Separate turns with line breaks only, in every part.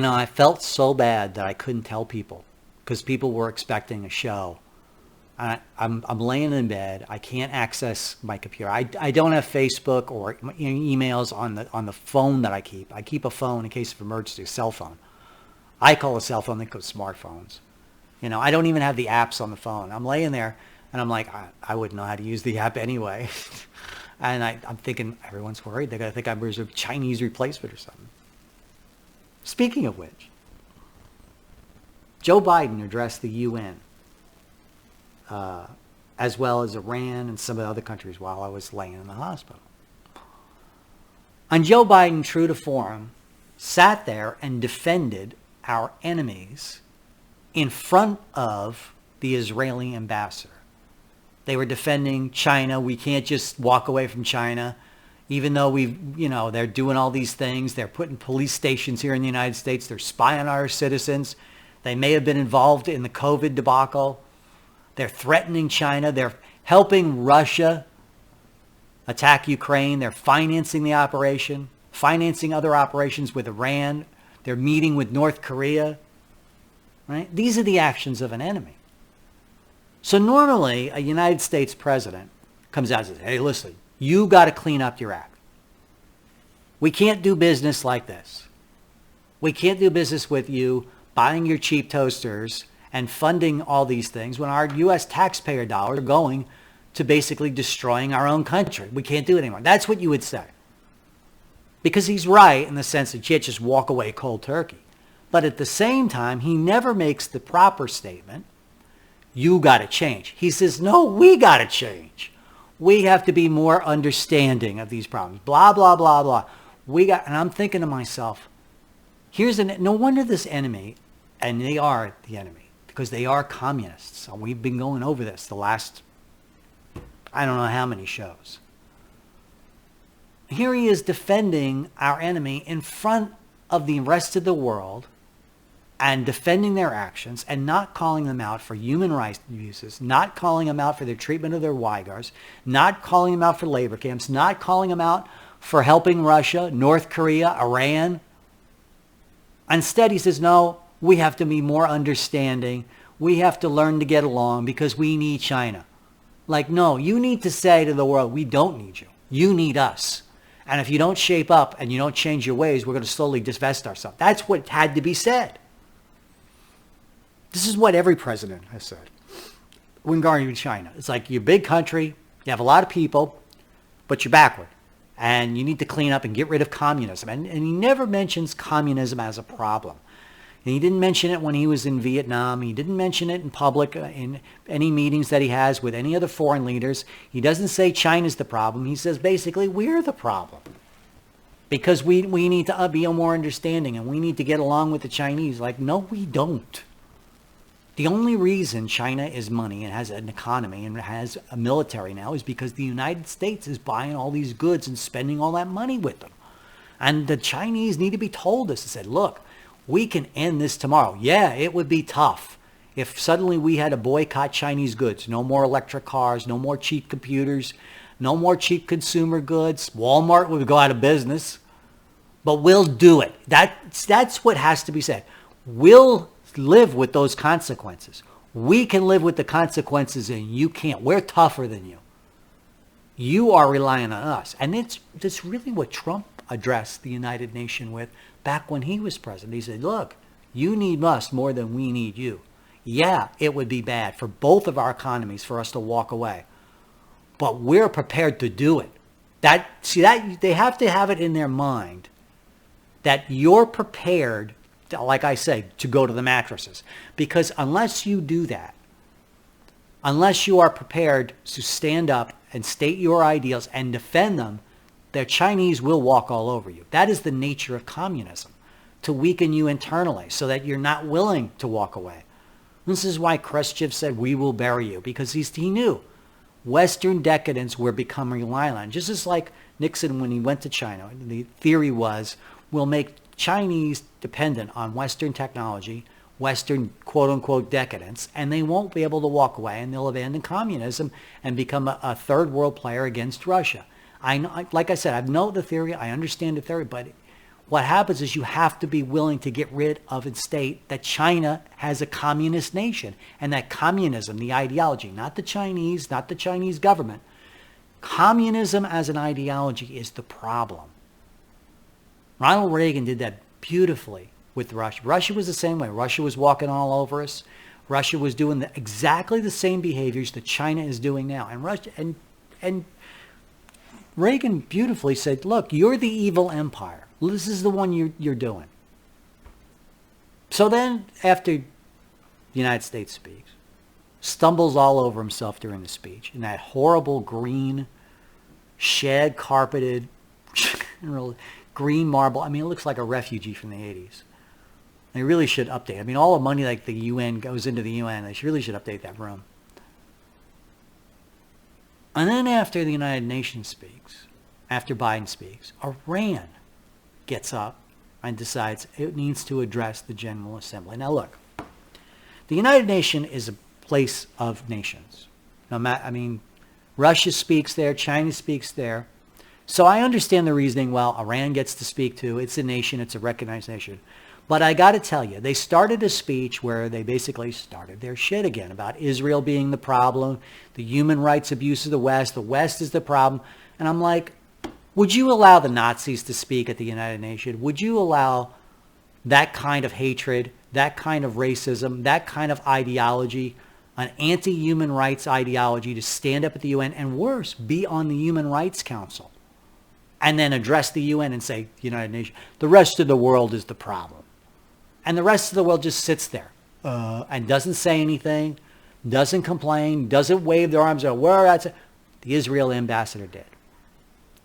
I felt so bad that I couldn't tell people because people were expecting a show. I'm laying in bed. I can't access my computer. I don't have Facebook or emails on the phone that I keep. I keep a phone in case of emergency, a cell phone. I call a cell phone, they call smartphones. I don't even have the apps on the phone. I'm laying there and I'm like, I wouldn't know how to use the app anyway. And I'm thinking everyone's worried. They're going to think I'm a Chinese replacement or something. Speaking of which, Joe Biden addressed the UN, as well as Iran and some of the other countries while I was laying in the hospital. And Joe Biden, true to form, sat there and defended our enemies in front of the Israeli ambassador. They were defending China. We can't just walk away from China. Even though they're doing all these things, they're putting police stations here in the United States, they're spying on our citizens, they may have been involved in the COVID debacle, they're threatening China, they're helping Russia attack Ukraine, they're financing the operation, financing other operations with Iran, they're meeting with North Korea, right? These are the actions of an enemy. So normally a United States president comes out and says, hey, listen, you got to clean up your act. We can't do business like this. We can't do business with you buying your cheap toasters and funding all these things when our U.S. taxpayer dollars are going to basically destroying our own country. We can't do it anymore. That's what you would say. Because he's right in the sense that you can't just walk away cold turkey. But at the same time, he never makes the proper statement, you got to change. He says, no, we got to change. We have to be more understanding of these problems. Blah, blah, blah, blah. And I'm thinking to myself, no wonder this enemy, and they are the enemy, because they are communists. And we've been going over this the last, I don't know how many shows. Here he is defending our enemy in front of the rest of the world and defending their actions and not calling them out for human rights abuses, not calling them out for their treatment of their Uyghurs, not calling them out for labor camps, not calling them out for helping Russia, North Korea, Iran. Instead, he says, no, we have to be more understanding. We have to learn to get along because we need China. Like, no, you need to say to the world, we don't need you. You need us. And if you don't shape up and you don't change your ways, we're going to slowly divest ourselves. That's what had to be said. This is what every president has said regarding China. It's like you're a big country, you have a lot of people, but you're backward. And you need to clean up and get rid of communism. And he never mentions communism as a problem. And he didn't mention it when he was in Vietnam. He didn't mention it in public in any meetings that he has with any other foreign leaders. He doesn't say China's the problem. He says basically we're the problem. Because we need to be more understanding and we need to get along with the Chinese. Like, no, we don't. The only reason China is money and has an economy and has a military now is because the United States is buying all these goods and spending all that money with them. And the Chinese need to be told this and said, look, we can end this tomorrow. Yeah, it would be tough if suddenly we had to boycott Chinese goods. No more electric cars, no more cheap computers, no more cheap consumer goods. Walmart would go out of business. But we'll do it. That's what has to be said. We'll live with those consequences. We can live with the consequences and you can't. We're tougher than you. You are relying on us. And it's really what Trump addressed the United Nations with back when he was president. He said, look, you need us more than we need you. Yeah, it would be bad for both of our economies for us to walk away. But we're prepared to do it. That they have to have it in their mind that you're prepared, like I say, to go to the mattresses. Because unless you do that, unless you are prepared to stand up and state your ideals and defend them, the Chinese will walk all over you. That is the nature of communism, to weaken you internally so that you're not willing to walk away. This is why Khrushchev said, we will bury you, because he knew Western decadence were becoming violent. Just as like Nixon when he went to China, the theory was, we'll make Chinese dependent on Western technology, Western quote-unquote decadence, and they won't be able to walk away, and they'll abandon communism and become a third world player against Russia. Like I said, I know the theory, I understand the theory, but what happens is you have to be willing to get rid of and state that China has a communist nation, and that communism, the ideology, not the Chinese government, communism as an ideology is the problem. Ronald Reagan did that beautifully with Russia. Russia was the same way. Russia was walking all over us. Russia was doing exactly the same behaviors that China is doing now. And Russia and Reagan beautifully said, look, you're the evil empire. This is the one you're doing. So then, after the United States speaks, stumbles all over himself during the speech in that horrible green, shag carpeted, green marble. I mean, it looks like a refugee from the 80s. They really should update. I mean, all the money like the UN goes into the UN. They really should update that room. And then after the United Nations speaks, after Biden speaks, Iran gets up and decides it needs to address the General Assembly. Now look, the United Nations is a place of nations. I mean, Russia speaks there, China speaks there. So I understand the reasoning. Well, Iran gets to speak too. It's a nation. It's a recognized nation. But I got to tell you, they started a speech where they basically started their shit again about Israel being the problem, the human rights abuse of the West is the problem. And I'm like, would you allow the Nazis to speak at the United Nations? Would you allow that kind of hatred, that kind of racism, that kind of ideology, an anti-human rights ideology to stand up at the UN and worse, be on the Human Rights Council and then address the UN and say, United Nations, the rest of the world is the problem. And the rest of the world just sits there and doesn't say anything, doesn't complain, doesn't wave their arms out. Where that's the Israeli ambassador did.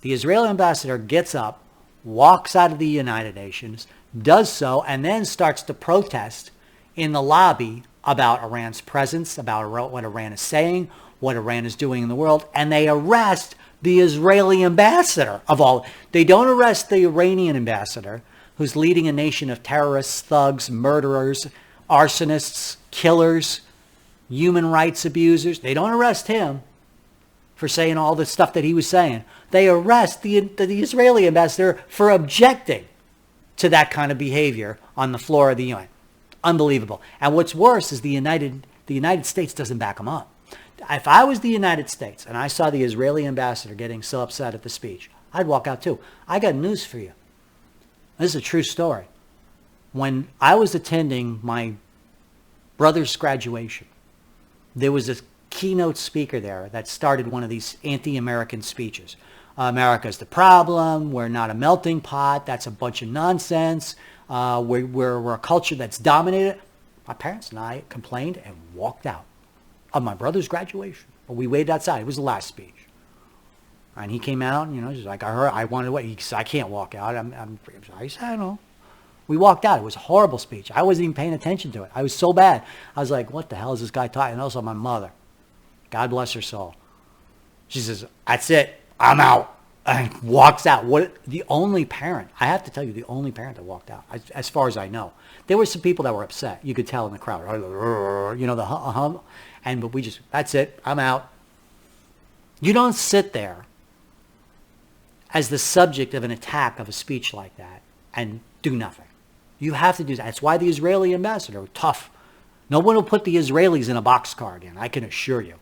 The Israeli ambassador gets up, walks out of the United Nations, does so, and then starts to protest in the lobby about Iran's presence, about what Iran is saying, what Iran is doing in the world, and they arrest the Israeli ambassador of all. They don't arrest the Iranian ambassador, who's leading a nation of terrorists, thugs, murderers, arsonists, killers, human rights abusers. They don't arrest him for saying all the stuff that he was saying. They arrest the Israeli ambassador for objecting to that kind of behavior on the floor of the UN. Unbelievable. And what's worse is the United States doesn't back him up. If I was the United States and I saw the Israeli ambassador getting so upset at the speech, I'd walk out too. I got news for you. This is a true story. When I was attending my brother's graduation, there was a keynote speaker there that started one of these anti-American speeches. America's the problem. We're not a melting pot. That's a bunch of nonsense. We're a culture that's dominated. My parents and I complained and walked out of my brother's graduation. We waited outside. It was the last speech. And he came out, and, just like, I wanted to wait. He said, I can't walk out. I said, I know. We walked out. It was a horrible speech. I wasn't even paying attention to it. I was so bad. I was like, what the hell is this guy talking? And also my mother, God bless her soul. She says, that's it. I'm out. And walks out. The only parent, I have to tell you, the only parent that walked out, as far as I know. There were some people that were upset. You could tell in the crowd, the hum. But we just, that's it. I'm out. You don't sit there as the subject of an attack of a speech like that and do nothing. You have to do that. That's why the Israeli ambassador, tough. No one will put the Israelis in a boxcar again, I can assure you.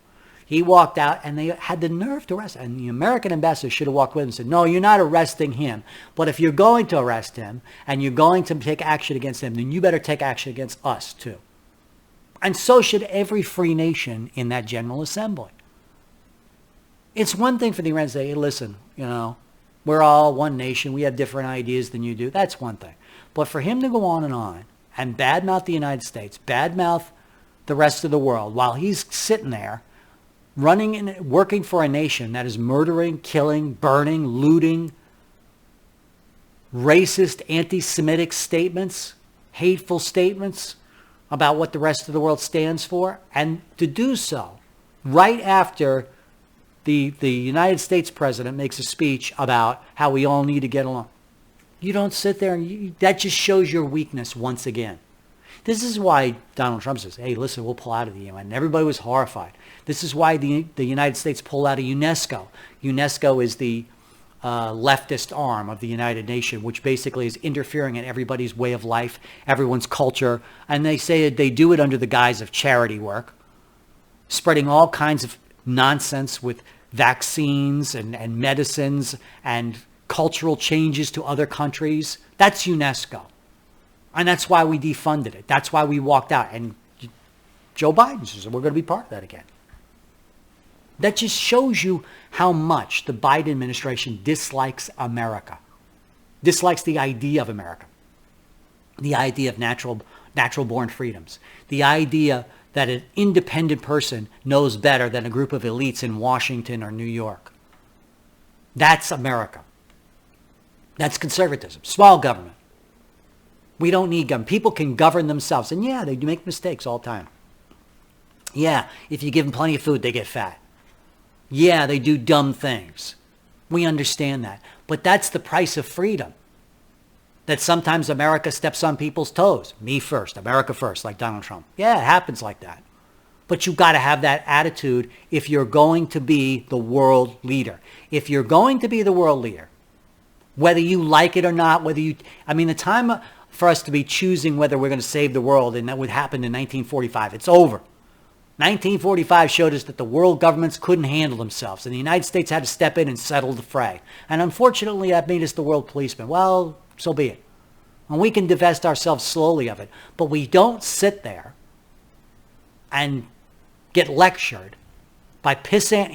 He walked out and they had the nerve to arrest him. And the American ambassador should have walked with him and said, no, you're not arresting him. But if you're going to arrest him and you're going to take action against him, then you better take action against us too. And so should every free nation in that General Assembly. It's one thing for the Iranians to say, hey, listen, we're all one nation. We have different ideas than you do. That's one thing. But for him to go on and badmouth the United States, badmouth the rest of the world while he's sitting there running and working for a nation that is murdering, killing, burning, looting, racist, anti-Semitic statements, hateful statements about what the rest of the world stands for, and to do so right after the United States president makes a speech about how we all need to get along. You don't sit there and that just shows your weakness once again. This is why Donald Trump says, hey, listen, we'll pull out of the UN. And everybody was horrified. This is why the United States pulled out of UNESCO. UNESCO is the leftist arm of the United Nations, which basically is interfering in everybody's way of life, everyone's culture. And they say they do it under the guise of charity work, spreading all kinds of nonsense with vaccines and medicines and cultural changes to other countries. That's UNESCO. And that's why we defunded it. That's why we walked out. And Joe Biden says we're going to be part of that again. That just shows you how much the Biden administration dislikes America, dislikes the idea of America, the idea of natural-born freedoms, the idea that an independent person knows better than a group of elites in Washington or New York. That's America. That's conservatism, small government. We don't need government. People can govern themselves. And yeah, they do make mistakes all the time. Yeah, if you give them plenty of food, they get fat. Yeah, they do dumb things. We understand that. But that's the price of freedom. That sometimes America steps on people's toes. Me first, America first, like Donald Trump. Yeah, it happens like that. But you've got to have that attitude if you're going to be the world leader. If you're going to be the world leader, whether you like it or not, the time for us to be choosing whether we're going to save the world, and that would happen in 1945, it's over. 1945 showed us that the world governments couldn't handle themselves, and the United States had to step in and settle the fray. And unfortunately, that made us the world policeman. Well, so be it. And we can divest ourselves slowly of it. But we don't sit there and get lectured by pissant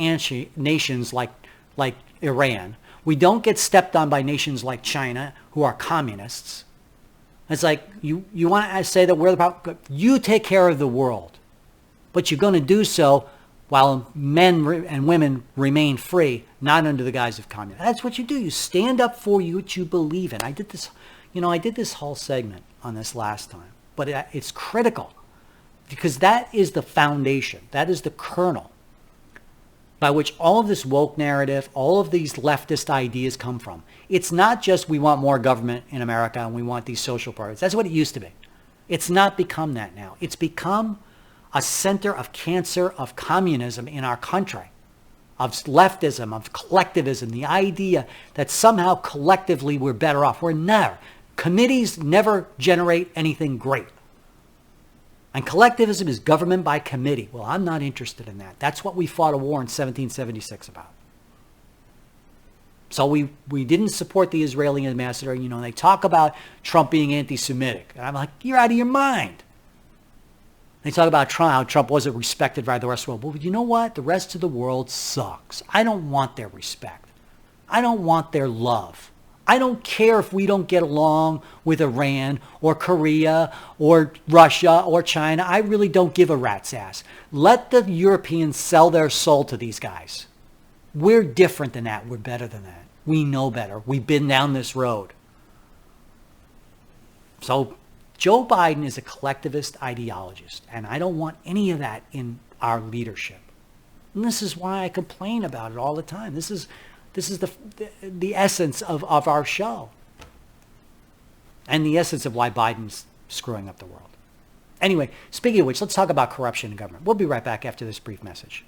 nations like Iran. We don't get stepped on by nations like China, who are communists. It's like, you want to say that we're about, you take care of the world. But you're going to do so while men and women remain free, not under the guise of communism. That's what you do. You stand up for what you believe in. I did this whole segment on this last time, but it's critical because that is the foundation. That is the kernel by which all of this woke narrative, all of these leftist ideas come from. It's not just we want more government in America and we want these social parties. That's what it used to be. It's not become that now. It's become a center of cancer of communism in our country, of leftism, of collectivism, the idea that somehow collectively we're better off. We're never. Committees never generate anything great. And collectivism is government by committee. Well, I'm not interested in that. That's what we fought a war in 1776 about. So we didn't support the Israeli ambassador. They talk about Trump being anti-Semitic. And I'm like, you're out of your mind. They talk about Trump, how Trump wasn't respected by the rest of the world. Well, you know what? The rest of the world sucks. I don't want their respect. I don't want their love. I don't care if we don't get along with Iran or Korea or Russia or China. I really don't give a rat's ass. Let the Europeans sell their soul to these guys. We're different than that. We're better than that. We know better. We've been down this road. So Joe Biden is a collectivist ideologist, and I don't want any of that in our leadership. And this is why I complain about it all the time. This is the essence of our show, and the essence of why Biden's screwing up the world. Anyway, speaking of which, let's talk about corruption in government. We'll be right back after this brief message.